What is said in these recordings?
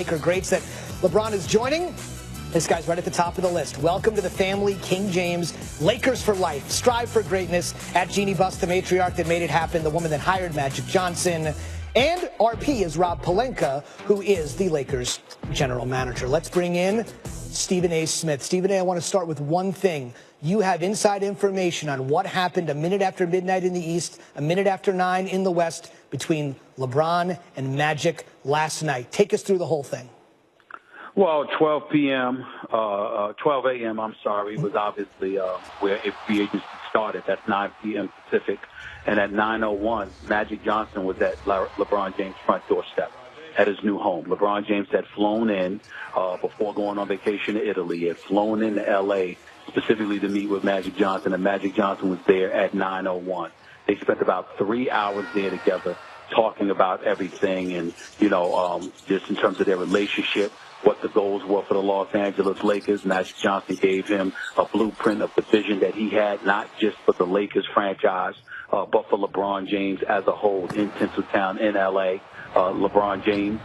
Laker greats that LeBron is joining. This guy's right at the top of the list. Welcome to the family, King James. Lakers for life. Strive for greatness. At Jeannie Buss, the matriarch that made it happen, the woman that hired Magic Johnson. And RP is Rob Pelinka, who is the Lakers general manager. Let's bring in Stephen A. Smith. Stephen A., I want to start with one thing. You have inside information on what happened a minute after midnight in the East, a minute after 9 in the West between LeBron and Magic last night. Take us through the whole thing. Well, 12 a.m., was obviously where free agency started. That's 9 p.m. Pacific. And at 9:01, Magic Johnson was at LeBron James' front doorstep at his new home. LeBron James had flown in before going on vacation to Italy. He had flown into L.A. specifically to meet with Magic Johnson, and Magic Johnson was there at 9:01. They spent about 3 hours there together talking about everything and, just in terms of their relationship, what the goals were for the Los Angeles Lakers. Magic Johnson gave him a blueprint of the vision that he had, not just for the Lakers franchise, but for LeBron James as a whole in Tinseltown in L.A. LeBron James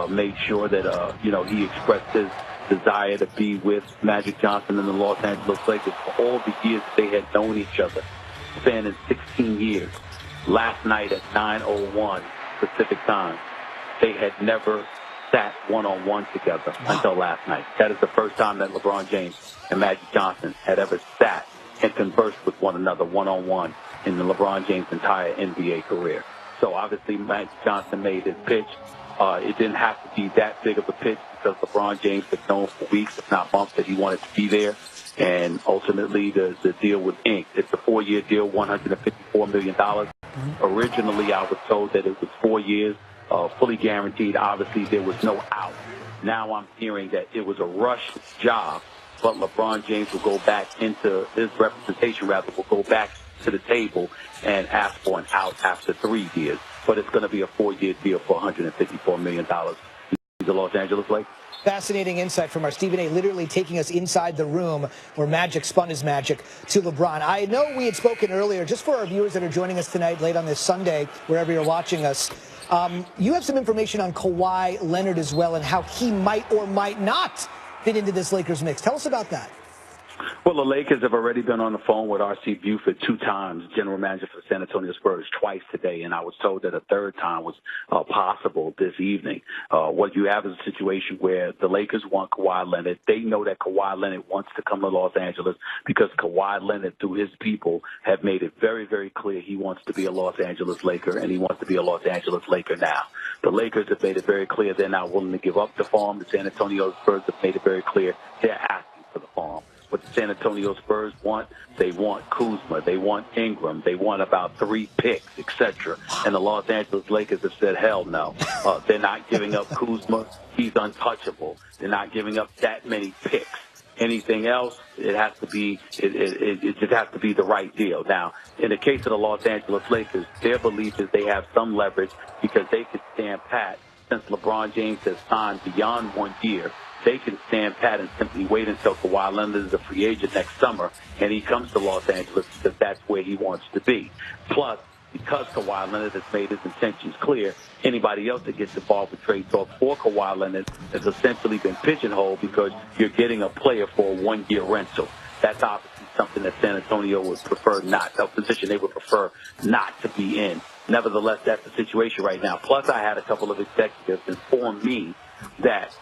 made sure that, he expressed his desire to be with Magic Johnson and the Los Angeles Lakers for all the years that they had known each other, spanning 16 years. Last night at 9:01 Pacific time, they had never sat one-on-one together until last night. That is the first time that LeBron James and Magic Johnson had ever sat and conversed with one another one-on-one in the LeBron James' entire NBA career. So obviously Magic Johnson made his pitch. It didn't have to be that big of a pitch because LeBron James had known for weeks, if not months, that he wanted to be there. And ultimately the deal was inked. It's a 4-year deal, $154 million. Originally, I was told that it was 4 years. Fully guaranteed. Obviously, there was no out. Now I'm hearing that it was a rush job, but LeBron James will go back into his representation, will go back to the table and ask for an out after 3 years. But it's going to be a 4-year deal for $154 million. The Los Angeles Lakers. Fascinating insight from our Stephen A. literally taking us inside the room where Magic spun his magic to LeBron. I know we had spoken earlier, just for our viewers that are joining us tonight late on this Sunday, wherever you're watching us. You have some information on Kawhi Leonard as well and how he might or might not fit into this Lakers mix. Tell us about that. Well, the Lakers have already been on the phone with R.C. Buford 2 times, general manager for the San Antonio Spurs, twice today, and I was told that a third time was possible this evening. What you have is a situation where the Lakers want Kawhi Leonard. They know that Kawhi Leonard wants to come to Los Angeles because Kawhi Leonard, through his people, have made it very, very clear he wants to be a Los Angeles Laker, and he wants to be a Los Angeles Laker now. The Lakers have made it very clear they're not willing to give up the farm. The San Antonio Spurs have made it very clear they're asking for the farm. What the San Antonio Spurs want, they want Kuzma, they want Ingram, they want about 3 picks, etc. And the Los Angeles Lakers have said, hell no. They're not giving up Kuzma. He's untouchable. They're not giving up that many picks. Anything else, it has to be, it just has to be the right deal. Now, in the case of the Los Angeles Lakers, their belief is they have some leverage because they can stand pat since LeBron James has signed beyond 1 year. They can stand pat and simply wait until Kawhi Leonard is a free agent next summer and he comes to Los Angeles because that's where he wants to be. Plus, because Kawhi Leonard has made his intentions clear, anybody else that gets involved with trade talk for Kawhi Leonard has essentially been pigeonholed because you're getting a player for a 1-year rental. That's obviously something that San Antonio would prefer not, a position they would prefer not to be in. Nevertheless, that's the situation right now. Plus, I had a couple of executives inform me that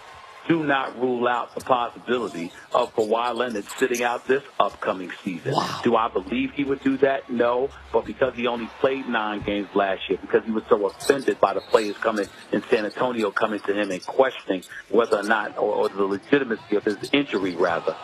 do not rule out the possibility of Kawhi Leonard sitting out this upcoming season. Wow. Do I believe he would do that? No. But because he only played 9 games last year, because he was so offended by the players coming in San Antonio coming to him and questioning whether or not, or the legitimacy of his injury, rather,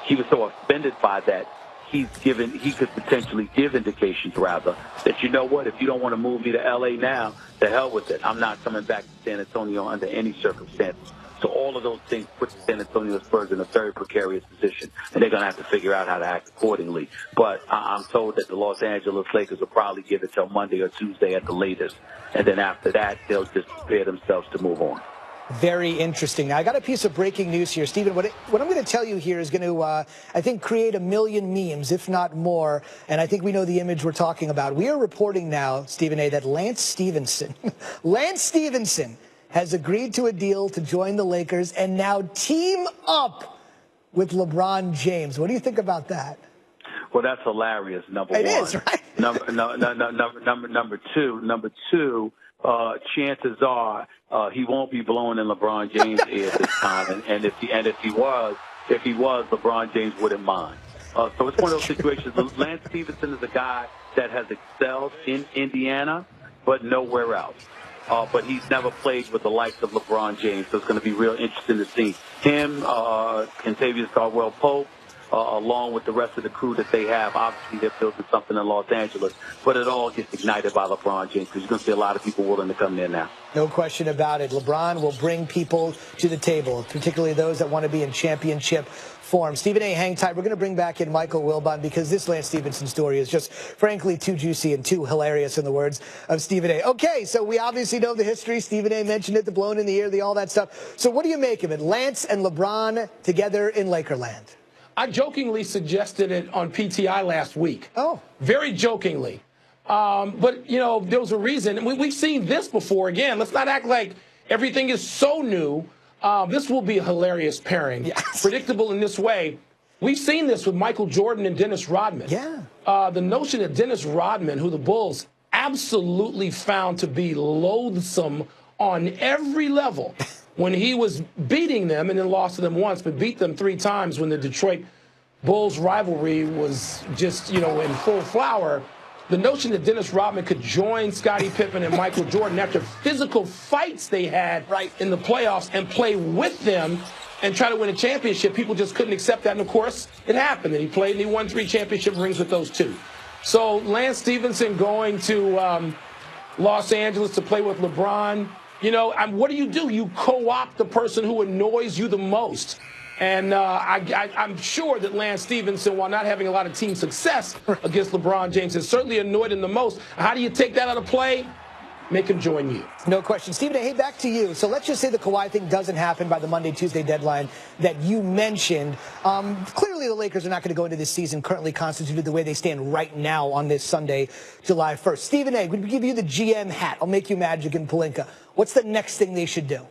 he was so offended by that, he could potentially give indications, rather, that, you know what, if you don't want to move me to L.A. now, the hell with it. I'm not coming back to San Antonio under any circumstances. So all of those things put the San Antonio Spurs in a very precarious position, and they're going to have to figure out how to act accordingly. But I'm told that the Los Angeles Lakers will probably give it till Monday or Tuesday at the latest, and then after that, they'll just prepare themselves to move on. Very interesting. Now, I got a piece of breaking news here, Stephen. What I'm going to tell you here is going to, I think, create a million memes, if not more. And I think we know the image we're talking about. We are reporting now, Stephen A., that Lance Stevenson has agreed to a deal to join the Lakers and now team up with LeBron James. What do you think about that? Well, that's hilarious. Number one. It is, right? Number two. Chances are he won't be blowing in LeBron James' ear this time, and if he was, LeBron James wouldn't mind. So it's one of those situations. Lance Stevenson is a guy that has excelled in Indiana, but nowhere else. But he's never played with the likes of LeBron James, so it's going to be real interesting to see him, Kentavious Caldwell-Pope, along with the rest of the crew that they have. Obviously, they're building something in Los Angeles, but it all gets ignited by LeBron James, because you're going to see a lot of people willing to come there now. No question about it. LeBron will bring people to the table, particularly those that want to be in championship form. Stephen A., hang tight. We're going to bring back in Michael Wilbon, because this Lance Stevenson story is just, frankly, too juicy and too hilarious, in the words of Stephen A. Okay, so we obviously know the history. Stephen A. mentioned it, the blown in the ear, all that stuff. So what do you make of it? Lance and LeBron together in Lakerland. I jokingly suggested it on PTI last week. Oh. Very jokingly. But, you know, there was a reason. We've seen this before. Again, let's not act like everything is so new. This will be a hilarious pairing. Yes. Predictable in this way. We've seen this with Michael Jordan and Dennis Rodman. Yeah. The notion that Dennis Rodman, who the Bulls absolutely found to be loathsome on every level, when he was beating them and then lost to them once, but beat them 3 times when the Detroit Bulls rivalry was just, you know, in full flower, the notion that Dennis Rodman could join Scottie Pippen and Michael Jordan after physical fights they had in the playoffs and play with them and try to win a championship, people just couldn't accept that. And, of course, it happened. And he played and he won 3 championship rings with those 2. So Lance Stevenson going to Los Angeles to play with LeBron, you know, what do? You co-opt the person who annoys you the most. And I'm sure that Lance Stevenson, while not having a lot of team success against LeBron James, has certainly annoyed him the most. How do you take that out of play? Make him join you. No question. Stephen, hey, back to you. So let's just say the Kawhi thing doesn't happen by the Monday, Tuesday deadline that you mentioned. Clearly, the Lakers are not going to go into this season currently constituted the way they stand right now on this Sunday, July 1st. Stephen A., we give you the GM hat. I'll make you Magic and Pelinka. What's the next thing they should do?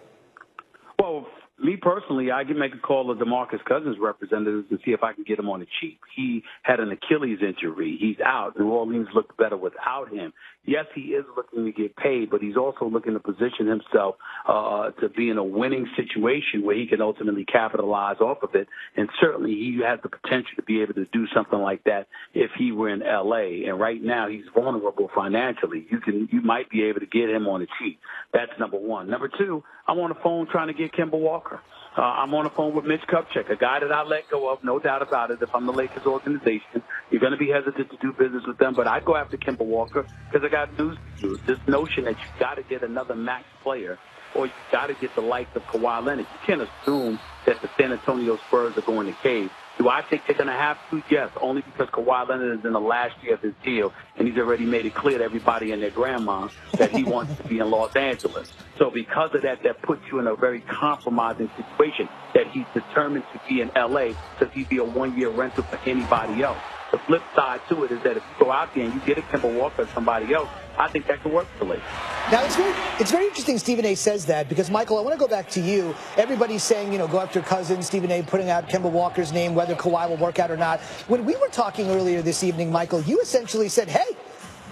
Well, me personally, I can make a call to DeMarcus Cousins' representatives and see if I can get him on the cheap. He had an Achilles injury. He's out. New Orleans looked better without him. Yes, he is looking to get paid, but he's also looking to position himself to be in a winning situation where he can ultimately capitalize off of it. And certainly he has the potential to be able to do something like that if he were in L.A. And right now he's vulnerable financially. You might be able to get him on the cheap. That's number one. Number two, I'm on the phone trying to get Kemba Walker. I'm on the phone with Mitch Kupchak, a guy that I let go of, no doubt about it. If I'm the Lakers organization, you're going to be hesitant to do business with them, but I'd go after Kemba Walker because I got news to you. This notion that you got to get another max player or you got to get the likes of Kawhi Leonard. You can't assume that the San Antonio Spurs are going to cave. Do I think they're going to have to? Yes, only because Kawhi Leonard is in the last year of his deal, and he's already made it clear to everybody and their grandma that he wants to be in Los Angeles. So because of that, that puts you in a very compromising situation that he's determined to be in L.A. because he'd be a one-year rental for anybody else. The flip side to it is that if you go out there and you get a Kemba Walker or somebody else, I think that could work for the Lakers. Now, it's very interesting Stephen A. says that because, Michael, I want to go back to you. Everybody's saying, you know, go after Cousins, Stephen A. putting out Kemba Walker's name, whether Kawhi will work out or not. When we were talking earlier this evening, Michael, you essentially said, hey,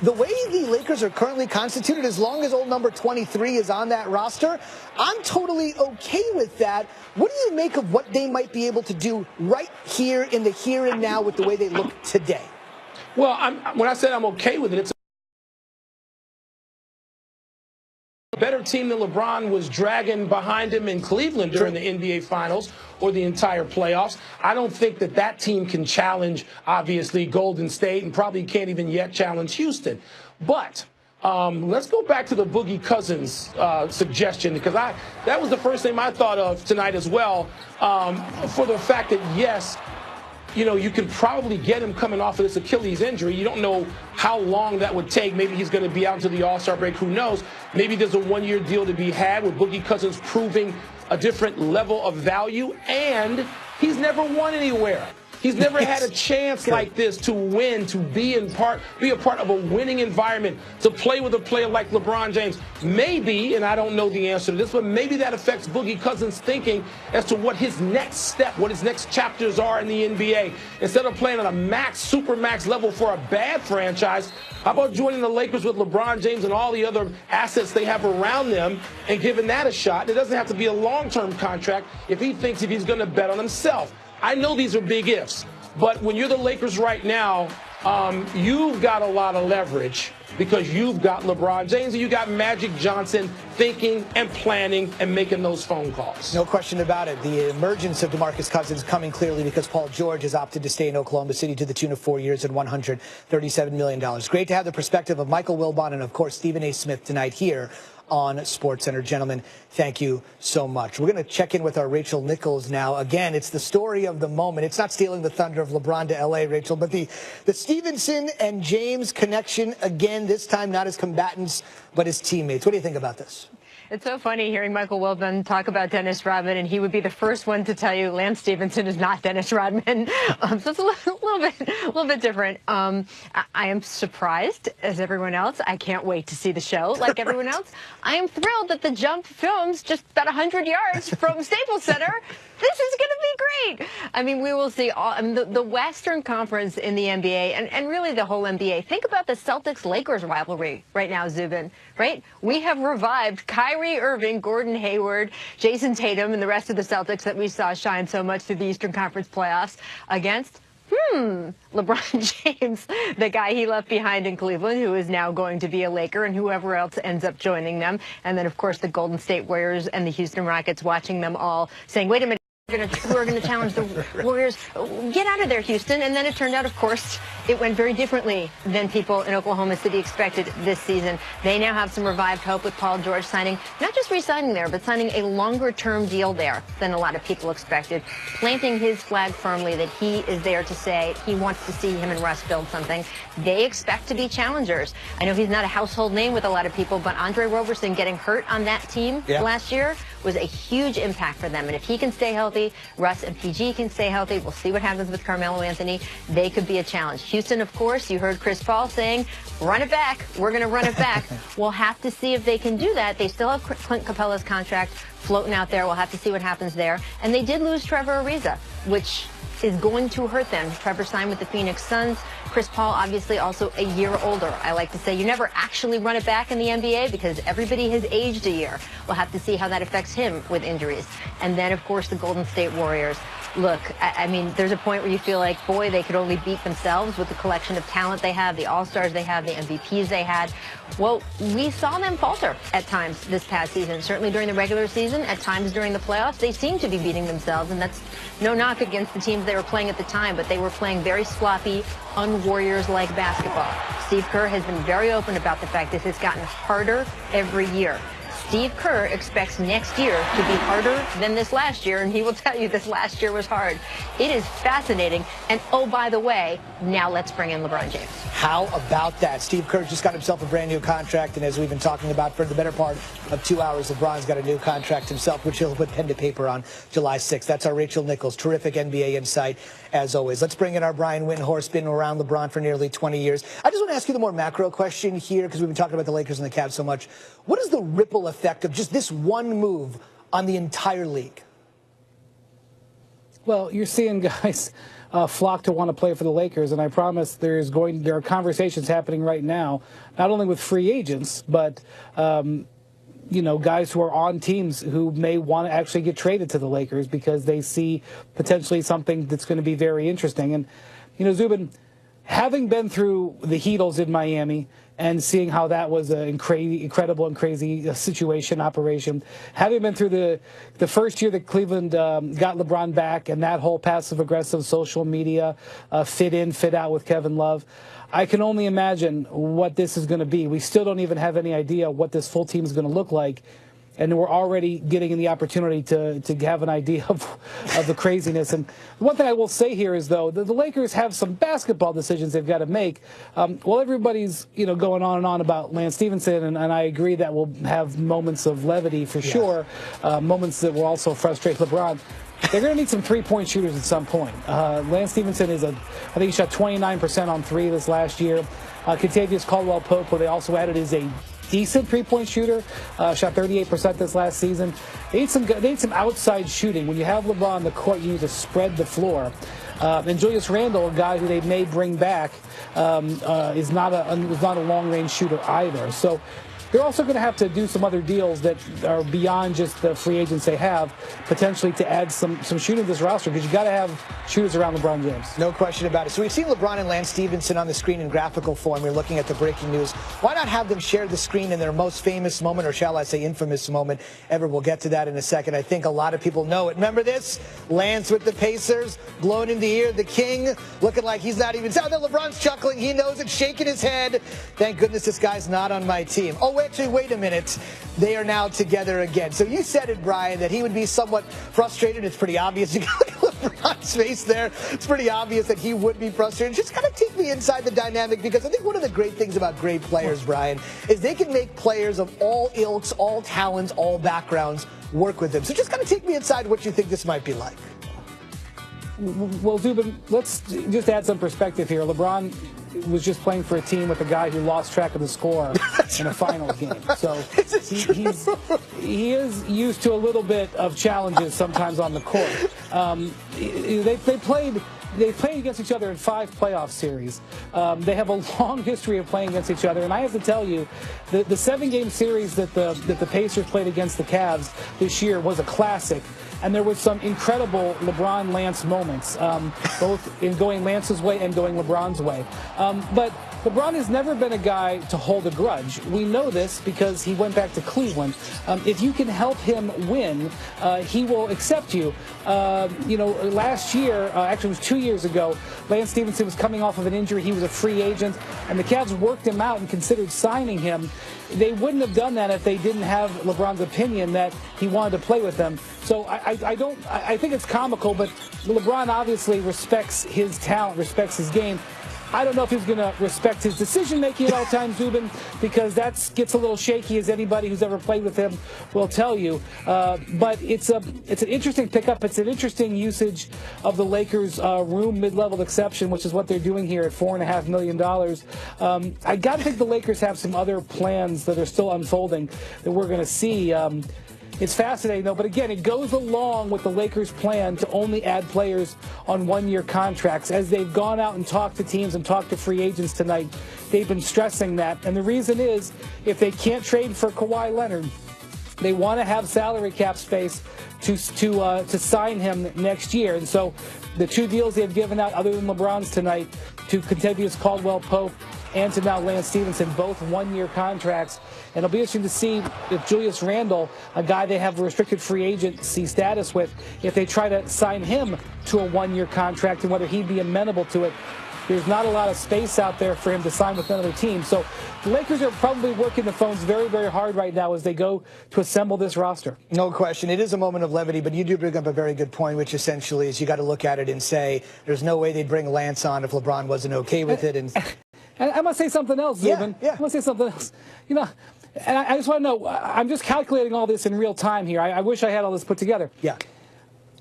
the way the Lakers are currently constituted, as long as old number 23 is on that roster, I'm totally okay with that. What do you make of what they might be able to do right here in the here and now with the way they look today? Well, when I said I'm okay with it, it's a better team than LeBron was dragging behind him in Cleveland during the NBA Finals or the entire playoffs. I don't think that team can challenge, obviously, Golden State and probably can't even yet challenge Houston. But let's go back to the Boogie Cousins suggestion, because that was the first name I thought of tonight as well, for the fact that, yes, you know, you can probably get him coming off of this Achilles injury. You don't know how long that would take. Maybe he's going to be out until the All-Star break. Who knows? Maybe there's a one-year deal to be had with Boogie Cousins proving a different level of value. And he's never won anywhere. He's never had a chance like this to win, to be a part of a winning environment, to play with a player like LeBron James. Maybe, and I don't know the answer to this, but maybe that affects Boogie Cousins' thinking as to what his next step, what his next chapters are in the NBA. Instead of playing at a max, super max level for a bad franchise, how about joining the Lakers with LeBron James and all the other assets they have around them and giving that a shot? It doesn't have to be a long-term contract if he's going to bet on himself. I know these are big ifs, but when you're the Lakers right now, you've got a lot of leverage because you've got LeBron James and you got Magic Johnson thinking and planning and making those phone calls. No question about it. The emergence of DeMarcus Cousins coming clearly because Paul George has opted to stay in Oklahoma City to the tune of 4 years and $137 million. Great to have the perspective of Michael Wilbon and, of course, Stephen A. Smith tonight here on SportsCenter. Gentlemen, thank you so much. We're going to check in with our Rachel Nichols now. Again, it's the story of the moment. It's not stealing the thunder of LeBron to L.A., Rachel, but the Stevenson and James connection, again, this time not as combatants, but as teammates. What do you think about this? It's so funny hearing Michael Wilbon talk about Dennis Rodman, and he would be the first one to tell you Lance Stevenson is not Dennis Rodman. So it's a little bit different. I am surprised, as everyone else. I can't wait to see the show, like everyone else. I am thrilled that the jump films just about 100 yards from Staples Center. This is going to be great. I mean, we will see all the Western Conference in the NBA and really the whole NBA. Think about the Celtics-Lakers rivalry right now, Zubin, right? We have revived Kyrie Irving, Gordon Hayward, Jason Tatum, and the rest of the Celtics that we saw shine so much through the Eastern Conference playoffs against LeBron James, the guy he left behind in Cleveland, who is now going to be a Laker, and whoever else ends up joining them. And then, of course, the Golden State Warriors and the Houston Rockets watching them all saying, wait a minute, we're going to challenge the Warriors. Get out of there, Houston. And then it turned out, of course, it went very differently than people in Oklahoma City expected this season. They now have some revived hope with Paul George signing, not just re-signing there, but signing a longer-term deal there than a lot of people expected, planting his flag firmly that he is there to say he wants to see him and Russ build something. They expect to be challengers. I know he's not a household name with a lot of people, but Andre Roberson getting hurt on that team last year was a huge impact for them. And if he can stay healthy, Russ and PG can stay healthy. We'll see what happens with Carmelo Anthony. They could be a challenge. Houston, of course, you heard Chris Paul saying, run it back. We're going to run it back. We'll have to see if they can do that. They still have Clint Capella's contract floating out there. We'll have to see what happens there. And they did lose Trevor Ariza, which is going to hurt them. Trevor signed with the Phoenix Suns. Chris Paul, obviously, also a year older. I like to say you never actually run it back in the NBA because everybody has aged a year. We'll have to see how that affects him with injuries. And then, of course, the Golden State Warriors. Look, I mean, there's a point where you feel like, boy, they could only beat themselves with the collection of talent they have, the All-Stars they have, the MVPs they had. Well, we saw them falter at times this past season, certainly during the regular season, at times during the playoffs. They seem to be beating themselves, and that's no knock against the teams they were playing at the time, but they were playing very sloppy, un-Warriors-like basketball. Steve Kerr has been very open about the fact this has gotten harder every year. Steve Kerr expects next year to be harder than this last year, and he will tell you this last year was hard. It is fascinating. And, oh, by the way, now let's bring in LeBron James. How about that? Steve Kerr just got himself a brand new contract, and as we've been talking about for the better part of 2 hours, LeBron's got a new contract himself, which he'll put pen to paper on July 6th. That's our Rachel Nichols. Terrific NBA insight, as always. Let's bring in our Brian Windhorst, been around LeBron for nearly 20 years. I just want to ask you the more macro question here, because we've been talking about the Lakers and the Cavs so much. What is the ripple effect of just this one move on the entire league? Well, you're seeing guys flock to want to play for the Lakers, and I promise there are conversations happening right now, not only with free agents, but guys who are on teams who may want to actually get traded to the Lakers because they see potentially something that's going to be very interesting. And Zubin, having been through the Heatles in Miami and seeing how that was an incredible and crazy operation, having been through the first year that Cleveland got LeBron back and that whole passive-aggressive social media fit in, fit out with Kevin Love, I can only imagine what this is going to be. We still don't even have any idea what this full team is going to look like. And we're already getting the opportunity to have an idea of the craziness. And one thing I will say here is, though, the Lakers have some basketball decisions they've got to make. While everybody's going on and on about Lance Stevenson, and I agree that we'll have moments of levity for sure, moments that will also frustrate LeBron. they're going to need some three-point shooters at some point. Lance Stevenson I think he shot 29% on three this last year. Kentavious Caldwell-Pope, who they also added, is a decent three-point shooter. Shot 38% this last season. They need some outside shooting. When you have LeBron on the court, you need to spread the floor. And Julius Randle, a guy who they may bring back, is not a long-range shooter either. So they're also going to have to do some other deals that are beyond just the free agents they have, potentially to add some shooting to this roster, because you got to have shooters around LeBron James. No question about it. So we've seen LeBron and Lance Stevenson on the screen in graphical form. We're looking at the breaking news. Why not have them share the screen in their most famous moment, or shall I say infamous moment ever? We'll get to that in a second. I think a lot of people know it. Remember this? Lance with the Pacers, blowing in the ear, the king, looking like he's not even... Oh, no, LeBron's chuckling. He knows it, shaking his head. Thank goodness this guy's not on my team. Oh, actually, wait a minute. They are now together again. So you said it, Brian, that he would be somewhat frustrated. It's pretty obvious. You can look at LeBron's face there. It's pretty obvious that he would be frustrated. Just kind of take me inside the dynamic, because I think one of the great things about great players, Brian, is they can make players of all ilks, all talents, all backgrounds work with them. So just kind of take me inside what you think this might be like. Well, Zubin, let's just add some perspective here. LeBron was just playing for a team with a guy who lost track of the score in a finals game. So he is used to a little bit of challenges sometimes on the court. They played against each other in 5 playoff series. They have a long history of playing against each other, and I have to tell you, the 7-game series that the Pacers played against the Cavs this year was a classic. And there was some incredible LeBron-Lance moments, both in going Lance's way and going LeBron's way. But LeBron has never been a guy to hold a grudge. We know this because he went back to Cleveland. If you can help him win, he will accept you. Last year, actually it was 2 years ago, Lance Stevenson was coming off of an injury. He was a free agent, and the Cavs worked him out and considered signing him. They wouldn't have done that if they didn't have LeBron's opinion that he wanted to play with them. So I think it's comical, but LeBron obviously respects his talent, respects his game. I don't know if he's going to respect his decision-making at all times, Zubin, because that gets a little shaky, as anybody who's ever played with him will tell you. But it's an interesting pickup. It's an interesting usage of the Lakers' room mid-level exception, which is what they're doing here at $4.5 million. I got to think the Lakers have some other plans that are still unfolding that we're going to see. It's fascinating, though. But again, it goes along with the Lakers' plan to only add players on one-year contracts. As they've gone out and talked to teams and talked to free agents tonight, they've been stressing that. And the reason is, if they can't trade for Kawhi Leonard, they want to have salary cap space to sign him next year. And so the 2 deals they've given out, other than LeBron's tonight, to Kentavious Caldwell-Pope and to now Lance Stevenson, both one-year contracts. And it'll be interesting to see if Julius Randle, a guy they have a restricted free agency status with, if they try to sign him to a one-year contract and whether he'd be amenable to it. There's not a lot of space out there for him to sign with another team. So the Lakers are probably working the phones very, very hard right now as they go to assemble this roster. No question. It is a moment of levity, but you do bring up a very good point, which essentially is you got to look at it and say there's no way they'd bring Lance on if LeBron wasn't okay with it. And I must say something else, Zubin. Yeah. I must say something else. You know, and I just want to know, I'm just calculating all this in real time here. I wish I had all this put together. Yeah.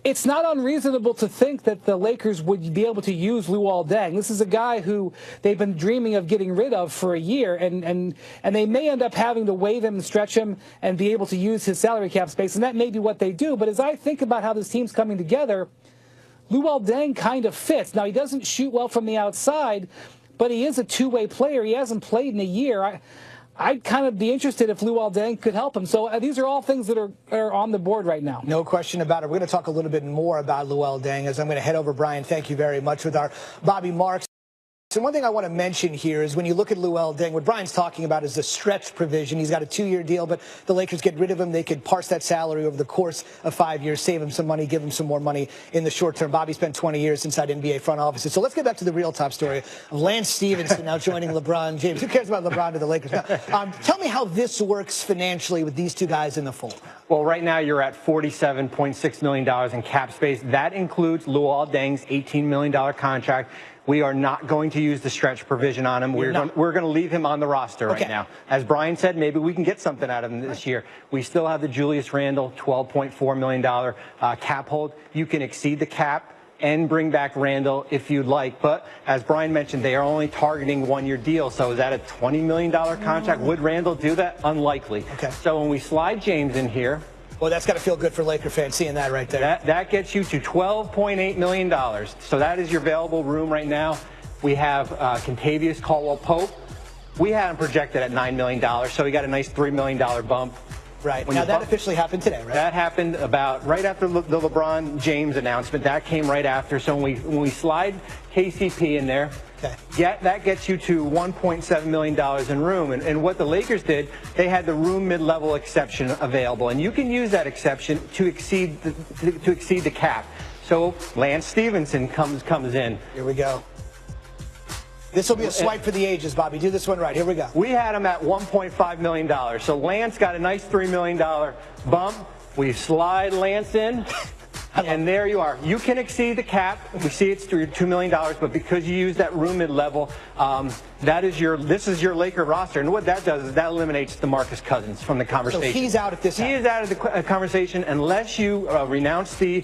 It's not unreasonable to think that the Lakers would be able to use Luol Deng. This is a guy who they've been dreaming of getting rid of for a year, and they may end up having to waive him and stretch him and be able to use his salary cap space, and that may be what they do. But as I think about how this team's coming together, Luol Deng kind of fits. Now, he doesn't shoot well from the outside, but he is a two-way player. He hasn't played in a year. I'd kind of be interested if Luol Deng could help him. So these are all things that are on the board right now. No question about it. We're going to talk a little bit more about Luol Deng as I'm going to head over, Brian, thank you very much, with our Bobby Marks. So one thing I want to mention here is when you look at Luol Deng, what Brian's talking about is the stretch provision. He's got a 2-year deal, but the Lakers get rid of him. They could parse that salary over the course of 5 years, save him some money, give him some more money in the short term. Bobby spent 20 years inside NBA front offices. So let's get back to the real top story of Lance Stevenson now joining LeBron James. Who cares about LeBron to the Lakers? Now, tell me how this works financially with these two guys in the fold. Well, Well, right now you're at $47.6 million in cap space. That includes Luol Deng's $18 million contract. We are not going to use the stretch provision on him. We're going to leave him on the roster right now. As Brian said, maybe we can get something out of him this year. We still have the Julius Randle $12.4 million cap hold. You can exceed the cap and bring back Randle if you'd like. But as Brian mentioned, they are only targeting one-year deals. So is that a $20 million contract? Would Randle do that? Unlikely. Okay. So when we slide James in here, well, that's got to feel good for Laker fans seeing that right there. That gets you to $12.8 million. So that is your available room right now. We have Kentavious Caldwell-Pope. We had him projected at $9 million, so we got a nice $3 million bump. Right. Now, that officially happened today, right? That happened about right after the LeBron James announcement. That came right after. So when we slide KCP in there, that gets you to $1.7 million in room. And what the Lakers did, they had the room mid-level exception available. And you can use that exception to exceed the cap. So Lance Stevenson comes in. Here we go. This will be a swipe for the ages, Bobby. Do this one right. Here we go. We had him at $1.5 million. So Lance got a nice $3 million bump. We slide Lance in, and there you are. You can exceed the cap. We see it's $2 million, but because you use that room mid-level, this is your Laker roster. And what that does is that eliminates DeMarcus Cousins from the conversation. So he's out at this. He is out of the conversation unless you renounce the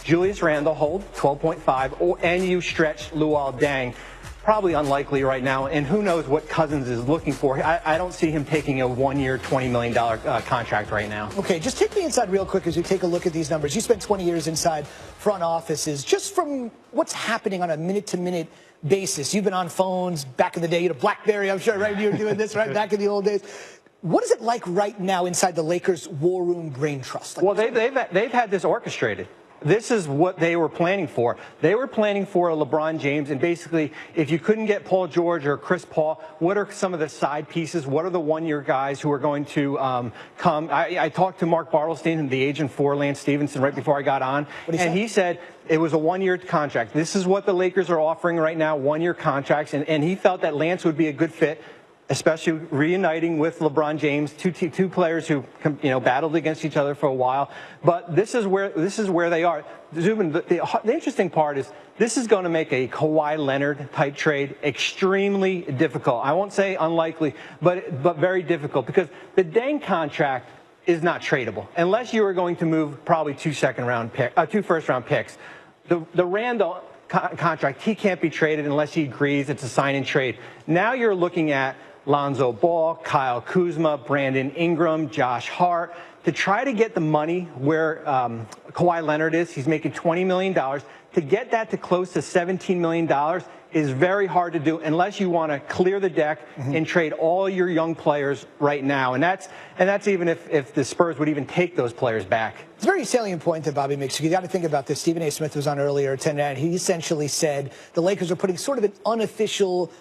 Julius Randle hold, 12.5, and you stretch Luol Deng. Probably unlikely right now, and who knows what Cousins is looking for. I don't see him taking a one-year, $20 million contract right now. Okay, just take me inside real quick as we take a look at these numbers. You spent 20 years inside front offices. Just from what's happening on a minute-to-minute basis, you've been on phones back in the day. You had a BlackBerry, I'm sure, right? You were doing this, right, back in the old days. What is it like right now inside the Lakers' War Room Brain Trust? Well, they've had this orchestrated. This is what they were planning for. They were planning for a LeBron James, and basically, if you couldn't get Paul George or Chris Paul, what are some of the side pieces? What are the one-year guys who are going to come? I talked to Mark Bartelstein, the agent for Lance Stevenson, right before I got on, and he said it was a one-year contract. This is what the Lakers are offering right now, one-year contracts, and he felt that Lance would be a good fit, especially reuniting with LeBron James, two players who battled against each other for a while. But this is where they are. Zubin, the interesting part is this is going to make a Kawhi Leonard type trade extremely difficult. I won't say unlikely, but very difficult, because the Deng contract is not tradable unless you are going to move probably two first round picks. The Randall contract, he can't be traded unless he agrees it's a sign and trade. Now you're looking at Lonzo Ball, Kyle Kuzma, Brandon Ingram, Josh Hart, to try to get the money where Kawhi Leonard is. He's making $20 million. To get that to close to $17 million is very hard to do unless you want to clear the deck and trade all your young players right now. And that's even if the Spurs would even take those players back. It's a very salient point that Bobby makes. You got to think about this. Stephen A. Smith was on earlier tonight. He essentially said the Lakers are putting sort of an unofficial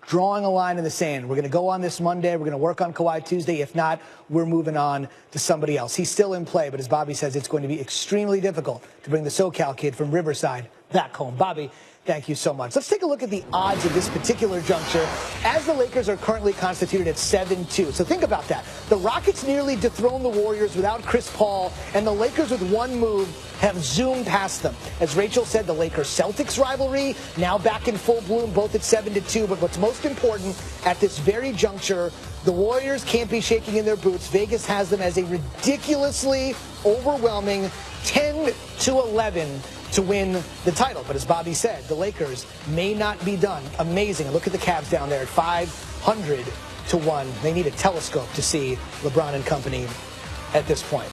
drawing a line in the sand. We're going to go on this Monday. We're going to work on Kawhi Tuesday. If not, we're moving on to somebody else. He's still in play, but as Bobby says, it's going to be extremely difficult to bring the SoCal kid from Riverside back home. Bobby, thank you so much. Let's take a look at the odds of this particular juncture as the Lakers are currently constituted at 7-2. So think about that. The Rockets nearly dethroned the Warriors without Chris Paul, and the Lakers with one move have zoomed past them. As Rachel said, the Lakers-Celtics rivalry now back in full bloom, both at 7-2. But what's most important at this very juncture, the Warriors can't be shaking in their boots. Vegas has them as a ridiculously overwhelming 10-11 to win the title. But as Bobby said, the Lakers may not be done. Amazing. Look at the Cavs down there at 500-1. They need a telescope to see LeBron and company at this point.